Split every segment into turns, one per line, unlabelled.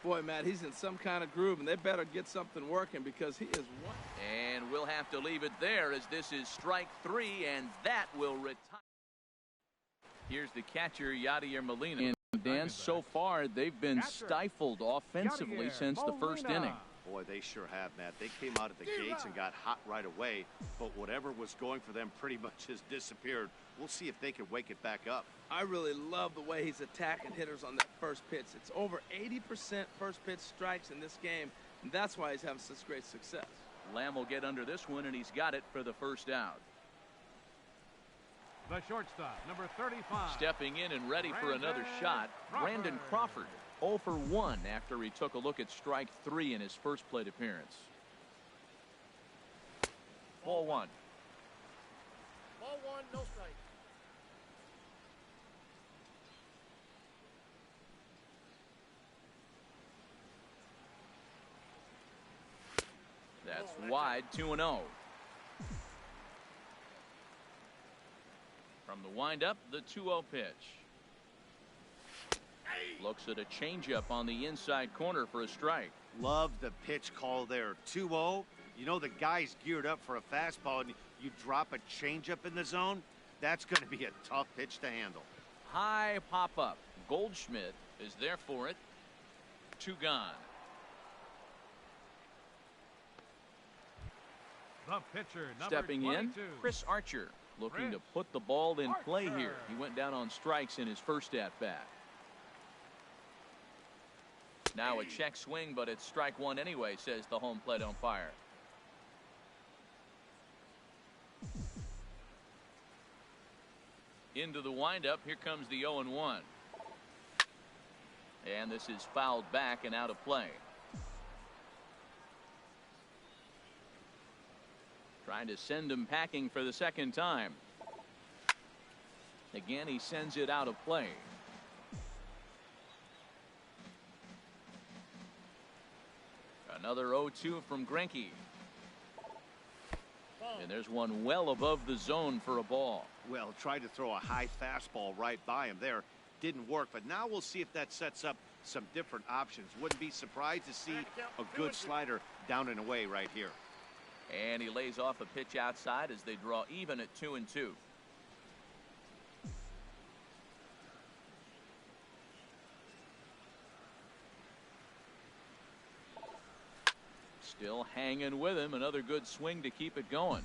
Boy, Matt, he's in some kind of groove, and they better get something working because he is one.
And we'll have to leave it there as this is strike 3, and that will retire. Here's the catcher, Yadier Molina. And Dan, so far they've been stifled offensively since the first inning.
Boy, they sure have, Matt. They came out of the gates and got hot right away, but whatever was going for them pretty much has disappeared. We'll see if they can wake it back up.
I really love the way he's attacking hitters on that first pitch. It's over 80% first pitch strikes in this game, and that's why he's having such great success.
Lamb will get under this one, and he's got it for the first out.
The shortstop, number 35.
Stepping in and ready for another shot, Brandon Crawford. 0 for 1 after he took a look at strike 3 in his first plate appearance. Ball 1.
Ball 1, no strike.
That's wide, 2-0. From the windup, the 2-0 pitch. Looks at a changeup on the inside corner for a strike.
Love the pitch call there. 2-0. You know the guy's geared up for a fastball, and you drop a changeup in the zone. That's going to be a tough pitch to handle.
High pop-up. Goldschmidt is there for it. 2 gone.
The pitcher, number
Stepping
22.
in, Chris Archer, looking to put the ball in play here. He went down on strikes in his first at-bat. Now a check swing, but it's strike 1 anyway, says the home plate umpire. Into the windup, here comes the 0-1. And this is fouled back and out of play. Trying to send him packing for the second time. Again, he sends it out of play. Another 0-2 from Greinke. And there's one well above the zone for a ball.
Well, tried to throw a high fastball right by him there. Didn't work, but now we'll see if that sets up some different options. Wouldn't be surprised to see a good slider down and away right here.
And he lays off a pitch outside as they draw even at 2-2. Still hanging with him. Another good swing to keep it going.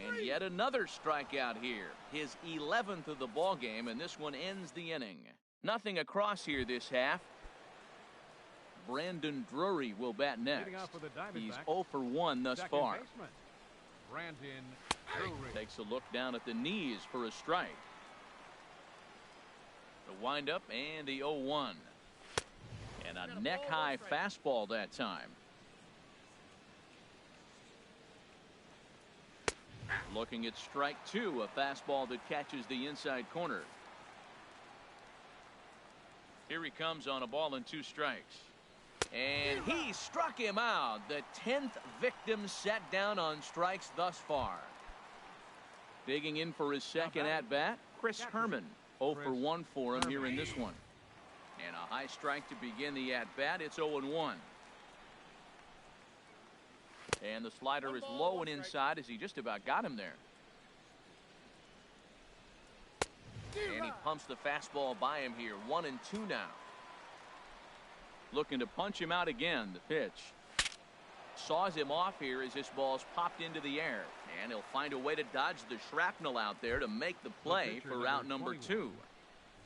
And yet another strikeout here. His 11th of the ball game, and this one ends the inning. Nothing across here this half. Brandon Drury will bat next. He's 0 for 1 thus far.
Brandon Drury
takes a look down at the knees for a strike. The windup and the 0-1. And a neck-high fastball that time. Looking at strike 2, a fastball that catches the inside corner. Here he comes on a ball and 2 strikes. And he struck him out. The 10th victim set down on strikes thus far. Digging in for his second at-bat, Chris Herman. 0 for 1 for him here in this one. And a high strike to begin the at-bat. It's 0-1. And the slider is low and inside as he just about got him there. And he pumps the fastball by him here. 1-2 now. Looking to punch him out again. The pitch. Saws him off here as this ball's popped into the air. And he'll find a way to dodge the shrapnel out there to make the play for out number 2.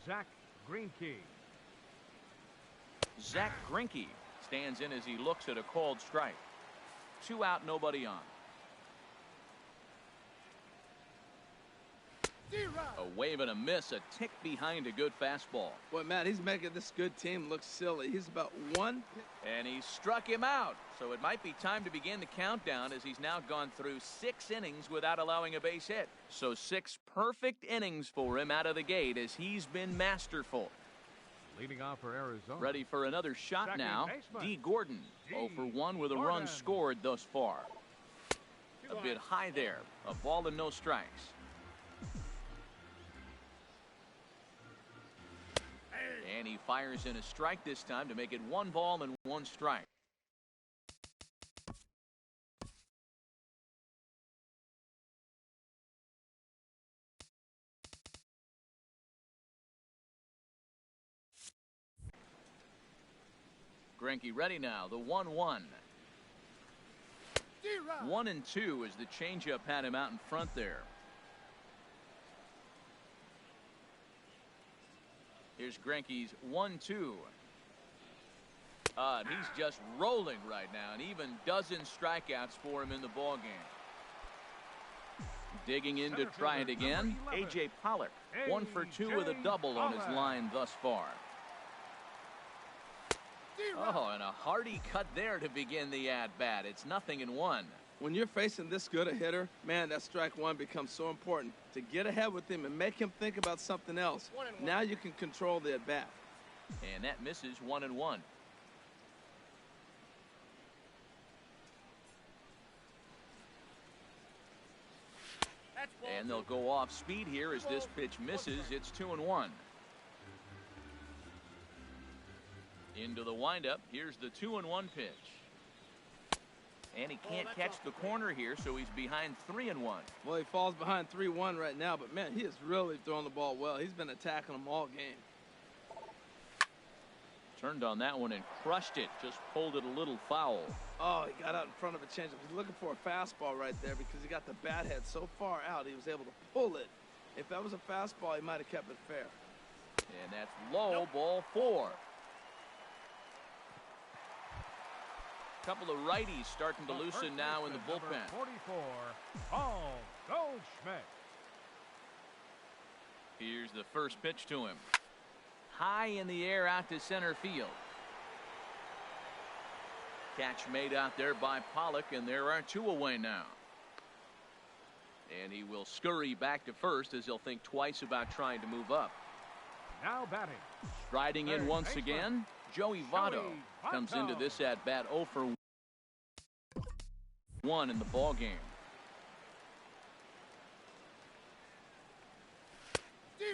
Zach Greinke.
Zach Greinke stands in as he looks at a called strike. 2 out, nobody on. A wave and a miss, a tick behind a good fastball.
Boy, Matt, he's making this good team look silly. He's about 1.
And he struck him out. So it might be time to begin the countdown as he's now gone through 6 innings without allowing a base hit. So 6 perfect innings for him out of the gate as he's been masterful.
Leading off for Arizona.
Ready for another shot
Second
now.
baseman.
D. Gordon. 0 for 1 with a run scored thus far. A bit high there. A ball and no strikes. And he fires in a strike this time to make it 1 ball and 1 strike. Greinke ready now. The 1-1. 1-2 as the changeup had him out in front there. Here's Greinke's 1-2. He's just rolling right now, and even dozen strikeouts for him in the ball game. Digging in to try it again. A.J. Pollock, 1 for 2 with a double on his line thus far. Oh, and a hearty cut there to begin the at-bat. It's 0-1.
When you're facing this good a hitter, man, that strike one becomes so important. To get ahead with him and make him think about something else. Now you can control the at-bat.
And that misses 1-1. And they'll go off speed here as this pitch misses. It's 2-1. Into the windup. Here's the 2-1 pitch. And he can't catch the corner here, so he's behind 3-1.
Well, he falls behind 3-1 right now, but man, he is really throwing the ball well. He's been attacking them all game.
Turned on that one and crushed it. Just pulled it a little foul.
Oh, he got out in front of a changeup. He's looking for a fastball right there because he got the bat head so far out, he was able to pull it. If that was a fastball, he might have kept it fair.
And that's low, ball 4. Couple of righties starting to loosen now in the bullpen.
44, Paul Goldschmidt.
Here's the first pitch to him. High in the air out to center field. Catch made out there by Pollock, and there are 2 away now. And he will scurry back to first as he'll think twice about trying to move up.
Now batting.
Striding in once again, Joey Votto comes into this at bat 0 for 1 in the ball game.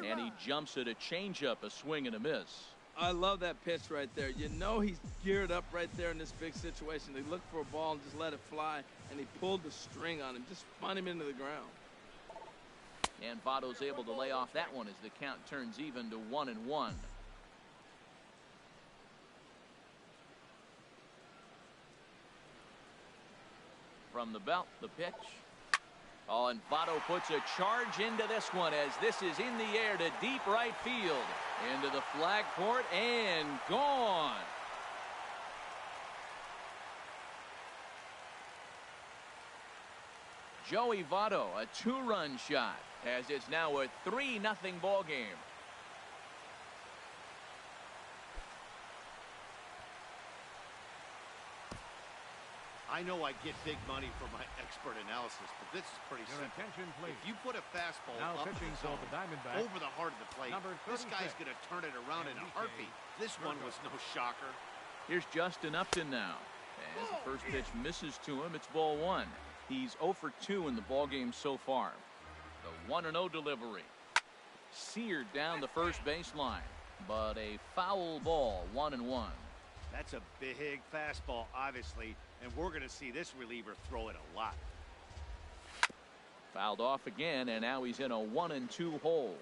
And he jumps at a changeup, a swing and a miss.
I love that pitch right there. You know he's geared up right there in this big situation. They looked for a ball and just let it fly, and he pulled the string on him, just spun him into the ground.
And Votto's able to lay off that one as the count turns even to 1-1. From the belt, the pitch. Oh, and Votto puts a charge into this one as this is in the air to deep right field. Into the flag court and gone. Joey Votto, a 2-run shot, as it's now a 3-0 ball game.
I know I get big money for my expert analysis, but this is pretty
Your
simple.
attention, please.
If you put a fastball
Now
up
pitching
the
for
zone,
the Diamondbacks,
over the heart of the plate,
number
this guy's
36,
going to turn it around in a
Enrique
heartbeat. This one was no shocker.
Here's Justin Upton now. As the first pitch misses to him, it's ball 1. He's 0 for 2 in the ball game so far. The 1-0 delivery. Seared down the first baseline, but a foul ball, 1-1.
That's a big fastball, obviously, and we're going to see this reliever throw it a lot.
Fouled off again, and now he's in a 1-2 hole.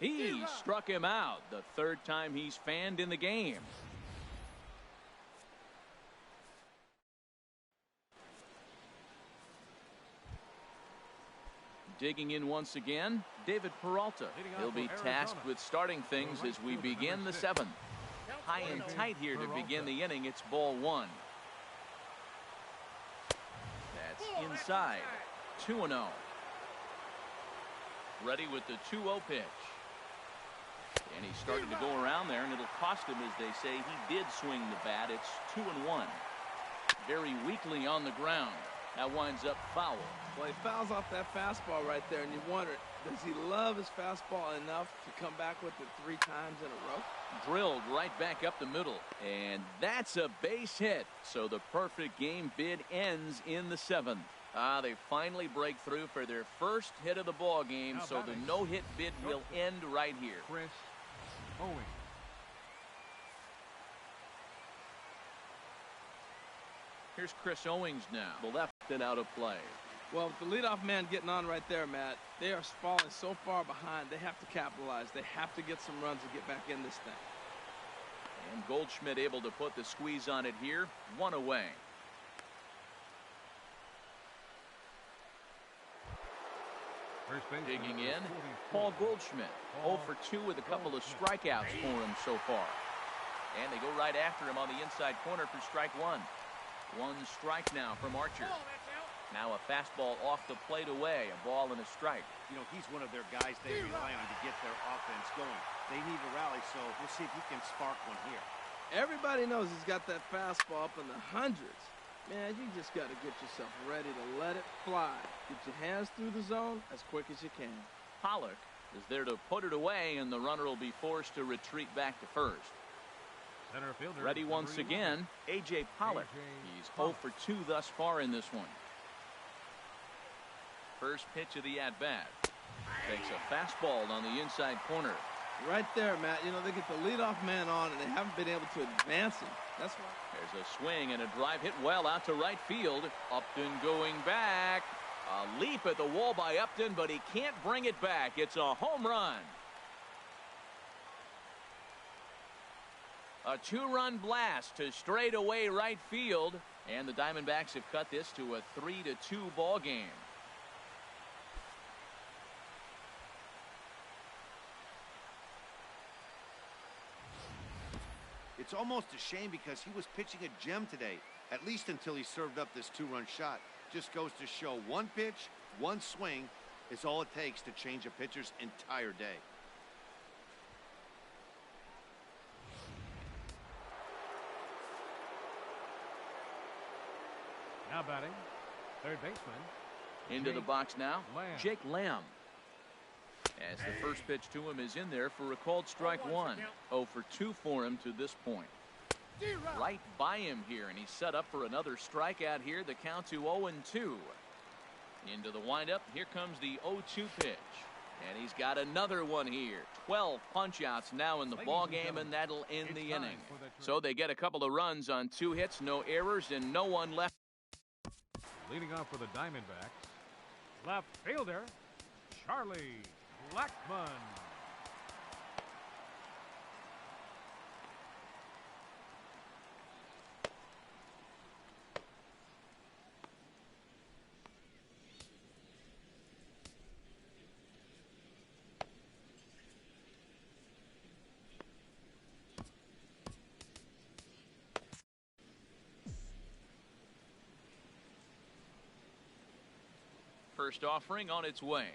He struck him out, the 3rd time he's fanned in the game. Digging in once again, David Peralta. He'll be tasked with starting things as we begin the 7th. High and tight here to begin the inning. It's ball 1. That's inside. 2-0. Ready with the 2-0 pitch. And he started to go around there, and it'll cost him, as they say. He did swing the bat. It's 2-1. Very weakly on the ground. That winds up foul.
Well, he fouls off that fastball right there, and you wonder, does he love his fastball enough to come back with it 3 times in a row?
Drilled right back up the middle, and that's a base hit. So the perfect game bid ends in the 7th. They finally break through for their first hit of the ball game, so the no-hit bid will end right here.
Chris Owings.
Here's Chris Owings now, the left and out of play.
Well, with the leadoff man getting on right there, Matt, they are falling so far behind, they have to capitalize. They have to get some runs to get back in this thing.
And Goldschmidt able to put the squeeze on it here, 1 away. Digging in, Paul Goldschmidt, 0 for 2 with a couple of strikeouts for him so far. And they go right after him on the inside corner for strike 1. 1 strike now from Archer. Now a fastball off the plate away, a ball and a strike.
You know, he's one of their guys they rely on to get their offense going. They need a rally, so we'll see if he can spark one here.
Everybody knows he's got that fastball up in the hundreds. Man, you just got to get yourself ready to let it fly. Get your hands through the zone as quick as you can.
Pollock is there to put it away, and the runner will be forced to retreat back to first.
Center fielder.
Ready once again, A.J. Pollock. He's 0 for 2 thus far in this one. First pitch of the at-bat. Takes a fastball on the inside corner.
Right there, Matt. You know, they get the leadoff man on, and they haven't been able to advance him. That's why.
There's a swing and a drive hit well out to right field. Upton going back. A leap at the wall by Upton, but he can't bring it back. It's a home run. A 2-run blast to straightaway right field, and the Diamondbacks have cut this to a 3-2 ball game.
It's almost a shame because he was pitching a gem today, at least until he served up this 2-run shot. Just goes to show 1 pitch, 1 swing is all it takes to change a pitcher's entire day.
Now batting, third baseman.
Into the box now,
Lamb.
Jake Lamb. As the first pitch to him is in there for a called strike 1. 0 for 2 for him to this point. Right by him here, and he's set up for another strikeout here. The count to 0-2. Into the windup. Here comes the 0-2 pitch. And he's got another one here. 12 punch-outs now in the ball game, and that'll end the inning. So they get a couple of runs on 2 hits, no errors, and no one left.
Leading off for the Diamondbacks, left fielder, Charlie Blackmon.
First offering on its way.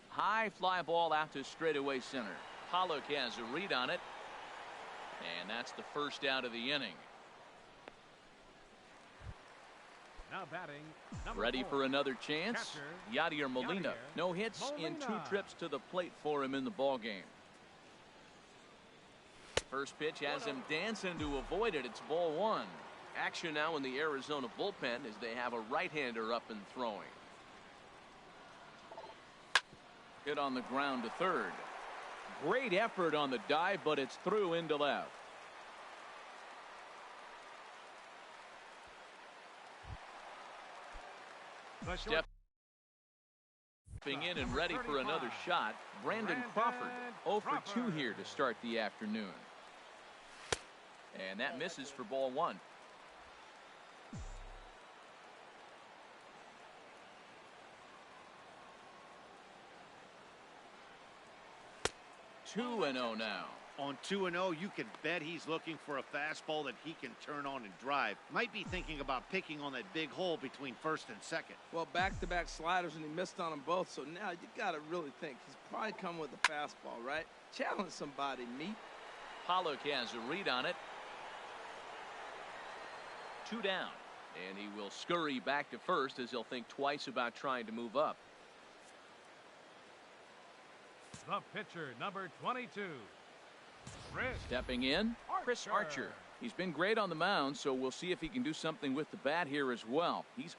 High fly ball out to straightaway center. Pollock has a read on it. And that's the first out of the inning.
Now batting,
ready
4.
for another chance. Yadier Molina. No hits in 2 trips to the plate for him in the ball game. First pitch has him dancing to avoid it. It's ball 1. Action now in the Arizona bullpen as they have a right-hander up and throwing. Hit on the ground to third. Great effort on the dive, but it's through into left. Stepping in and ready for another shot, Brandon Crawford. 0 for 2 here to start the afternoon. And that misses for ball 1. Two and 0 now.
On 2-0, you can bet he's looking for a fastball that he can turn on and drive. Might be thinking about picking on that big hole between first and second.
Well, back-to-back sliders, and he missed on them both. So now you got to really think. He's probably coming with a fastball, right? Challenge somebody, meet.
Pollock has a read on it. 2 down. And he will scurry back to first as he'll think twice about trying to move up.
The pitcher, number 22.
Stepping in, Chris Archer. He's been great on the mound, so we'll see if he can do something with the bat here as well. He's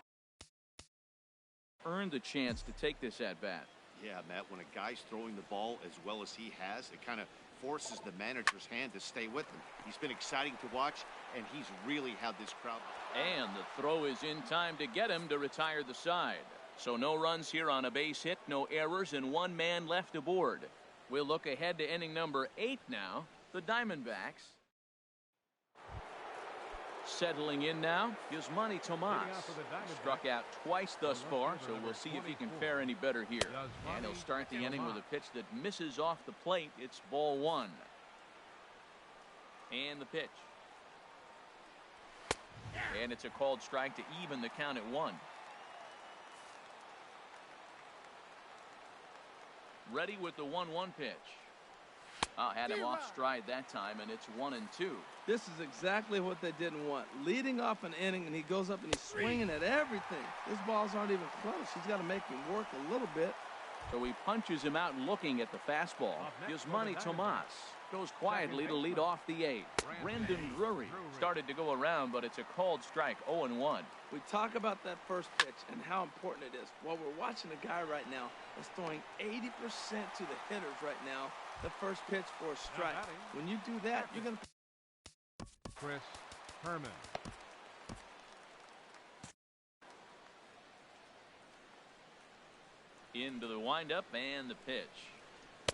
earned the chance to take this at bat.
Yeah, Matt, when a guy's throwing the ball as well as he has, it kind of forces the manager's hand to stay with him. He's been exciting to watch, and he's really had this crowd.
And the throw is in time to get him to retire the side. So no runs here on a base hit, no errors, and one man left aboard. We'll look ahead to inning number 8 now. The Diamondbacks. Settling in now, Yasmani Tomas. Struck out twice thus far, so we'll see if he can fare any better here. And he'll start the inning with a pitch that misses off the plate. It's ball 1. And the pitch. And it's a called strike to even the count at 1. Ready with the 1-1 pitch. Had him off stride that time, and it's 1-2.
This is exactly what they didn't want. Leading off an inning, and he goes up and he's swinging at everything. His balls aren't even close. He's got to make him work a little bit.
So he punches him out looking at the fastball. Yasmani Tomas goes quietly to lead off the 8th. Brandon Drury started to go around, but it's a called strike, 0-1.
We talk about that first pitch and how important it is. Well, we're watching a guy right now that's throwing 80% to the hitters right now. The first pitch for a strike. When you do that, you're going to...
Chris Herman.
Into the windup and the pitch.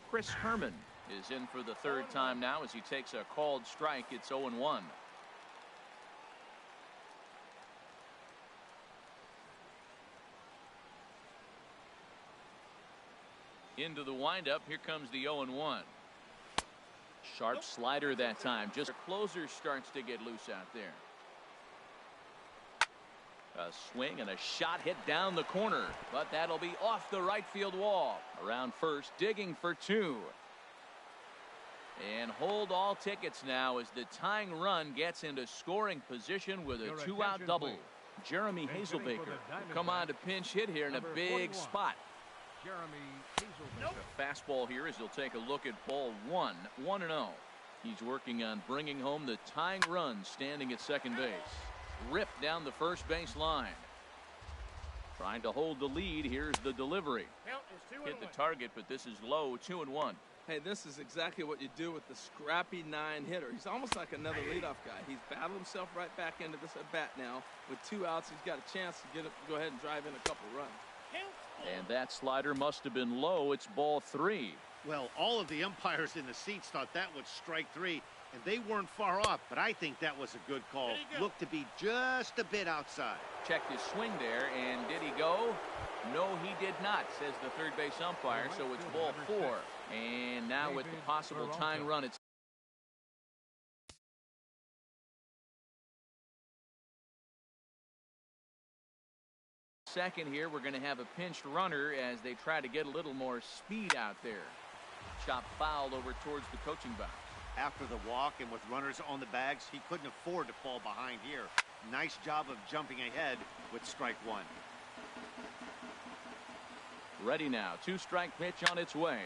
Chris Herman is in for the 3rd time now as he takes a called strike. It's 0-1. Into the windup. Here comes the 0-1. Sharp slider that time. Just a closer starts to get loose out there. A swing and a shot hit down the corner, but that'll be off the right field wall. Around first, digging for 2. And hold all tickets now as the tying run gets into scoring position with a 2-out double.
Please.
Jeremy Hazelbaker will come on to pinch hit here in a big spot.
Jeremy Hazelbaker.
The fastball here as he'll take a look at ball 1, 1-0. He's working on bringing home the tying run standing at second base. Ripped down the first base line. Trying to hold the lead. Here's the delivery. Hit the target, but this is low, 2-1.
Hey, this is exactly what you do with the scrappy 9 hitter. He's almost like another leadoff guy. He's battled himself right back into this at bat now. With 2 outs, he's got a chance to get it, go ahead and drive in a couple runs.
And that slider must have been low. It's ball 3.
Well, all of the umpires in the seats thought that was strike 3, and they weren't far off, but I think that was a good call. Looked to be just a bit outside.
Checked his swing there, and did he go? No, he did not, says the third base umpire, so it's ball 4. And now with the possible tying run, it's second here. We're going to have a pinched runner as they try to get a little more speed out there. Chop foul over towards the coaching box.
After the walk and with runners on the bags, he couldn't afford to fall behind here. Nice job of jumping ahead with strike 1.
Ready now. 2-strike pitch on its way.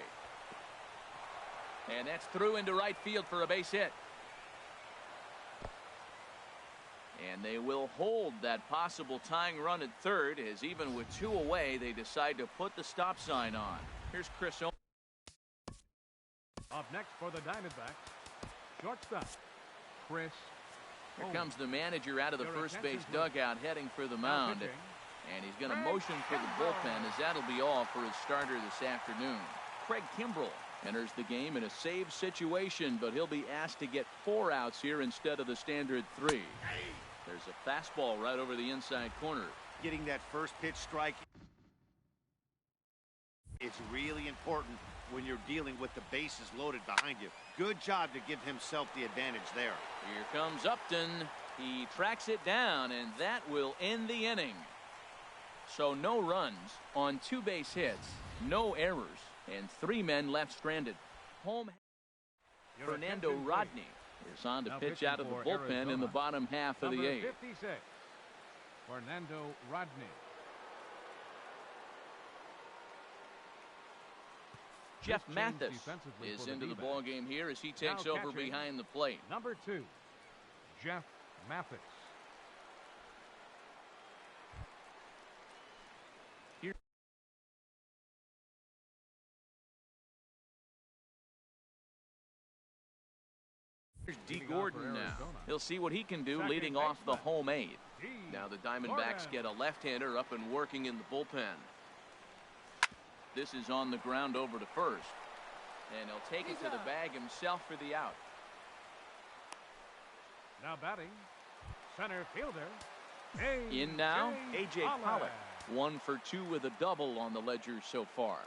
And that's through into right field for a base hit. And they will hold that possible tying run at third, as even with 2 away, they decide to put the stop sign on. Here's Chris Owen.
Up next for the Diamondbacks, shortstop, Chris
Here
Owen.
comes the manager out of the first base dugout heading for the mound. And he's going to motion for the bullpen, as that'll be all for his starter this afternoon. Craig Kimbrell enters the game in a save situation, but he'll be asked to get 4 outs here instead of the standard 3. There's a fastball right over the inside corner.
Getting that first pitch strike is really important when you're dealing with the bases loaded behind you. Good job to give himself the advantage there.
Here comes Upton. He tracks it down, and that will end the inning. So no runs on 2 base hits, no errors, and 3 men left stranded. Home Fernando Rodney is on to pitch out of the bullpen in the bottom half of the 8th.
Fernando Rodney.
Jeff
This change
Mathis
defensively
is
for the
into the
D-backs.
ball game here as he takes
Now
over
catching,
behind the plate.
Number 2, Jeff Mathis.
Here's D.
Leading off
Gordon
for
now.
Arizona.
He'll see what he can do
Second
leading off the
baseman.
home 8.
D.
Now the Diamondbacks
Gordon.
get a left-hander up and working in the bullpen. This is on the ground over to first. And he'll take it to the bag himself for the out.
Now batting, center fielder.
In now, A.J. Pollock.
Pollock.
1 for 2 with a double on the ledger so far.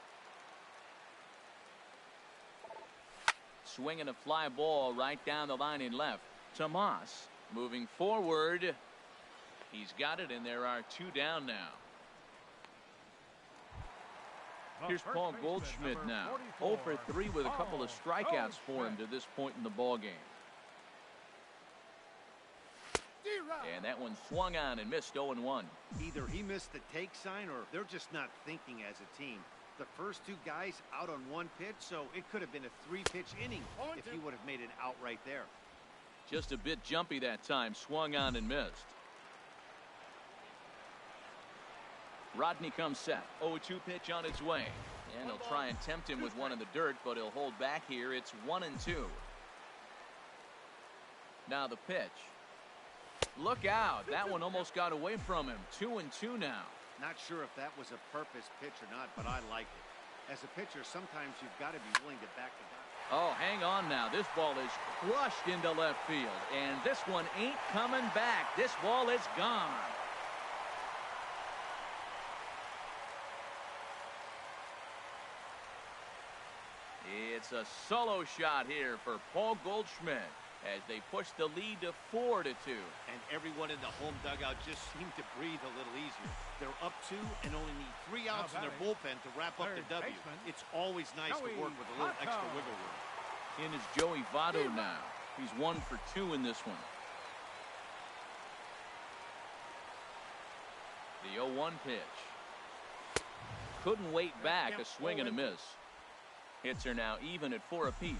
Swinging a fly ball right down the line in left. Tomas moving forward. He's got it, and there are 2 down now. Here's Paul Goldschmidt now. 0 for 3 with a couple of strikeouts for him to this point in the ball game. And that one swung on and missed 0-1.
Either he missed the take sign or they're just not thinking as a team. The first 2 guys out on 1 pitch, so it could have been a 3-pitch inning if he would have made it out right there.
Just a bit jumpy that time. Swung on and missed. Rodney comes set. 0-2 pitch on its way. And he'll try and tempt him with one in the dirt, but he'll hold back here. It's 1-2. Now the pitch. Look out. That one almost got away from him. 2-2 now.
Not sure if that was a purpose pitch or not, but I like it. As a pitcher, sometimes you've got to be willing to back it up.
Oh, hang on now. This ball is crushed into left field. And this one ain't coming back. This ball is gone. It's a solo shot here for Paul Goldschmidt as they push the lead to 4-2.
And everyone in the home dugout just seemed to breathe a little easier. They're up 2 and only need 3 outs in their bullpen to wrap up the W. It's always nice to work with a little extra wiggle room.
In is Joey Votto now. He's 1 for 2 in this one. The 0-1 pitch. Couldn't wait back. A swing and a miss. Hits are now even at 4 apiece.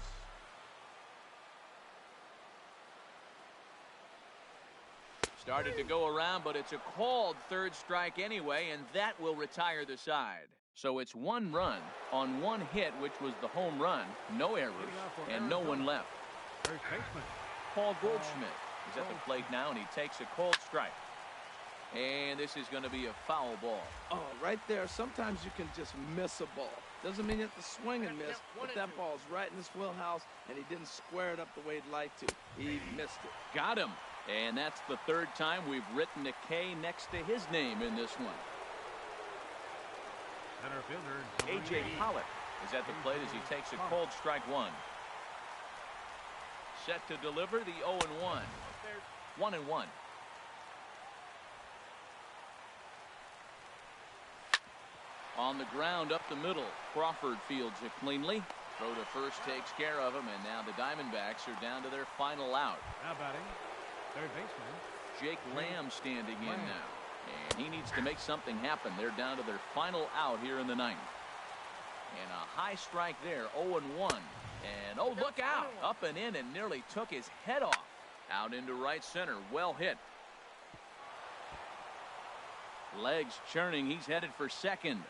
Started to go around, but it's a called 3rd strike anyway, and that will retire the side. So it's 1 run on 1 hit, which was the home run. No errors, and no one left.
First baseman.
Paul Goldschmidt is at the plate now, and he takes a cold strike. And this is going to be a foul ball.
Oh, right there. Sometimes you can just miss a ball. Doesn't mean you have to swing and miss, but that ball's right in his wheelhouse, and he didn't square it up the way he'd like to. He missed it.
Got him. And that's the 3rd time we've written a K next to his name in this one.
Center fielder.
A.J. Pollock is at the plate as he takes a cold strike 1. Set to deliver the 0-1. 1-1. On the ground up the middle. Crawford fields it cleanly. Throw to first takes care of him, and now the Diamondbacks are down to their final out.
Now batting, 3rd baseman.
Jake Lamb standing in now. And he needs to make something happen. They're down to their final out here in the 9th. And a high strike there, 0-1. And oh, look out. Up and in and nearly took his head off. Out into right center. Well hit. Legs churning. He's headed for second.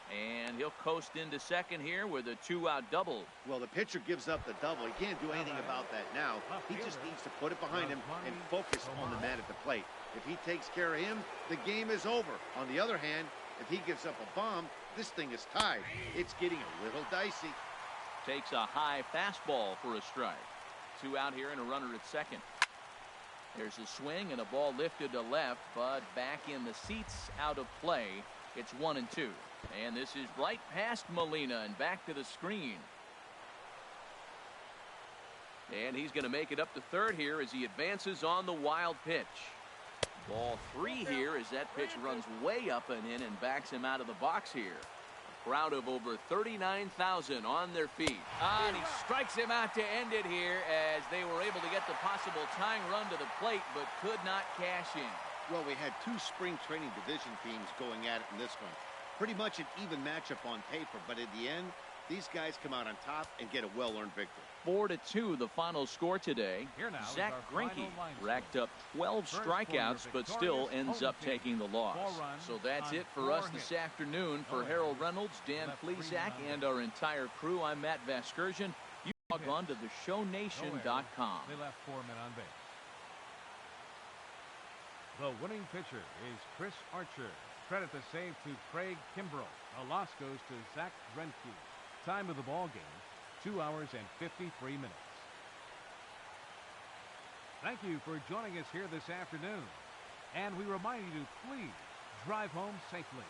And he'll coast into second here with a 2-out double.
Well, the pitcher gives up the double. He can't do anything about that now. He just needs to put it behind him and focus on the man at the plate. If he takes care of him, the game is over. On the other hand, if he gives up a bomb, this thing is tied. It's getting a little dicey.
Takes a high fastball for a strike. 2 out here and a runner at second. There's a swing and a ball lifted to left, but back in the seats, out of play. It's 1-2. And this is right past Molina and back to the screen. And he's going to make it up to third here as he advances on the wild pitch. Ball 3 here as that pitch runs way up and in and backs him out of the box here. crowd of over 39,000 on their feet. And he strikes him out to end it here as they were able to get the possible tying run to the plate but could not cash in.
Well, we had two spring training division teams going at it in this one. Pretty much an even matchup on paper, but in the end, these guys come out on top and get a well-earned victory.
4-2 the final score today. Zach Greinke racked up 12 strikeouts but still ends up taking the loss. So that's it for us this afternoon. For Harold Reynolds, Dan Plesac, and our entire crew, I'm Matt Vasgersian. You log on to theshownation.com.
They left 4 men on base. The winning pitcher is Chris Archer. Credit the save to Craig Kimbrell. A loss goes to Zach Greinke. Time of the ball game, 2 hours and 53 minutes. Thank you for joining us here this afternoon. And we remind you to please drive home safely.